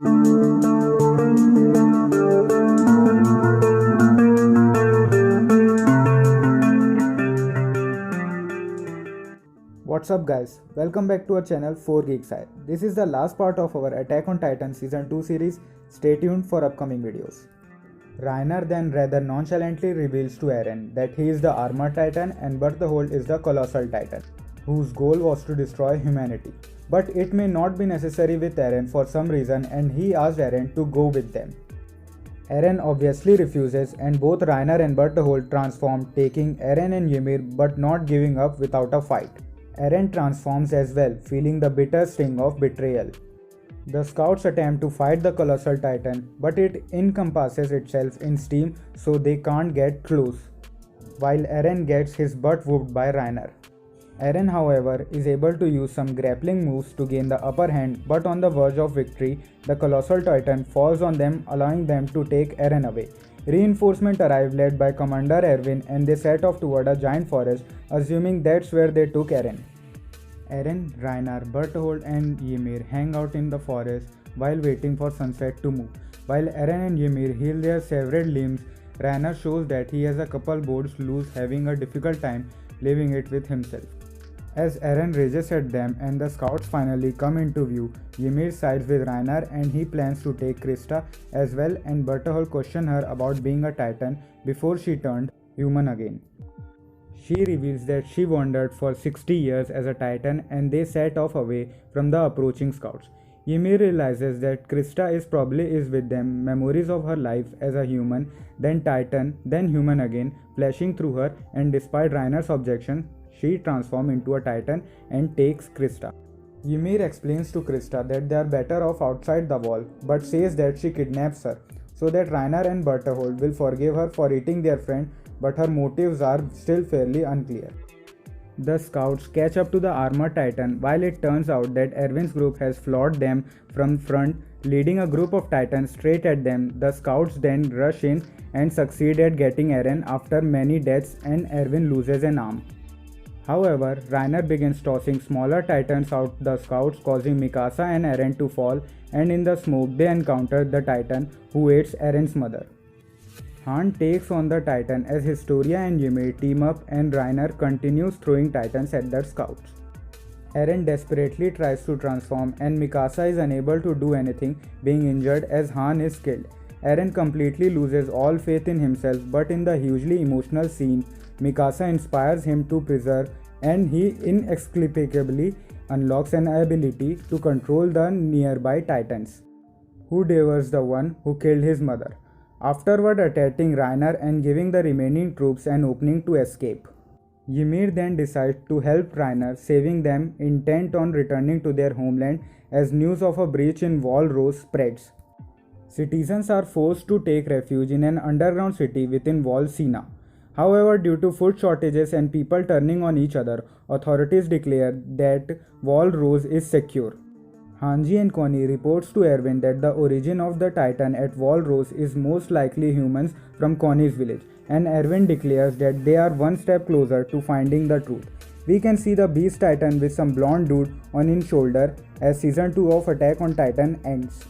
What's up guys, welcome back to our channel 4 Geeks Eye. This is the last part of our Attack on Titan Season 2 series. Stay tuned for upcoming videos. Reiner then rather nonchalantly reveals to Eren that he is the Armored Titan and Berthold is the Colossal Titan, whose goal was to destroy humanity. But it may not be necessary with Eren for some reason and he asked Eren to go with them. Eren obviously refuses and both Reiner and Berthold transform, taking Eren and Ymir but not giving up without a fight. Eren transforms as well, feeling the bitter sting of betrayal. The scouts attempt to fight the Colossal Titan, but it encompasses itself in steam so they can't get close, while Eren gets his butt whooped by Reiner. Eren, however, is able to use some grappling moves to gain the upper hand, but on the verge of victory, the Colossal Titan falls on them, allowing them to take Eren away. Reinforcement arrived led by Commander Erwin and they set off toward a giant forest, assuming that's where they took Eren. Eren, Reiner, Berthold and Ymir hang out in the forest while waiting for sunset to move. While Eren and Ymir heal their severed limbs, Reiner shows that he has a couple boards loose, having a difficult time leaving it with himself. As Eren rages at them and the scouts finally come into view, Ymir sides with Reiner and he plans to take Krista as well, and Berthold questions her about being a Titan before she turned human again. She reveals that she wandered for 60 years as a Titan and they set off away from the approaching scouts. Ymir realizes that Krista is probably with them, memories of her life as a human, then Titan, then human again, flashing through her, and despite Reiner's objection, she transforms into a Titan and takes Krista. Ymir explains to Krista that they are better off outside the wall, but says that she kidnaps her, so that Reiner and Berthold will forgive her for eating their friend, but her motives are still fairly unclear. The scouts catch up to the Armored Titan while it turns out that Erwin's group has floored them from front, leading a group of Titans straight at them. The scouts then rush in and succeed at getting Eren after many deaths and Erwin loses an arm. However, Reiner begins tossing smaller Titans out the scouts, causing Mikasa and Eren to fall, and in the smoke they encounter the Titan who aids Eren's mother. Han takes on the Titan as Historia and Ymir team up and Reiner continues throwing Titans at the scouts. Eren desperately tries to transform and Mikasa is unable to do anything, being injured as Han is killed. Eren completely loses all faith in himself, but in the hugely emotional scene, Mikasa inspires him to persevere and he inexplicably unlocks an ability to control the nearby Titans, who devours the one who killed his mother, afterward attacking Reiner and giving the remaining troops an opening to escape. Ymir then decides to help Reiner, saving them, intent on returning to their homeland as news of a breach in Wall Rose spreads. Citizens are forced to take refuge in an underground city within Wall Sina. However, due to food shortages and people turning on each other, authorities declare that Wall Rose is secure. Hanji and Connie reports to Erwin that the origin of the Titan at Wall Rose is most likely humans from Connie's village, and Erwin declares that they are one step closer to finding the truth. We can see the Beast Titan with some blonde dude on his shoulder as Season 2 of Attack on Titan ends.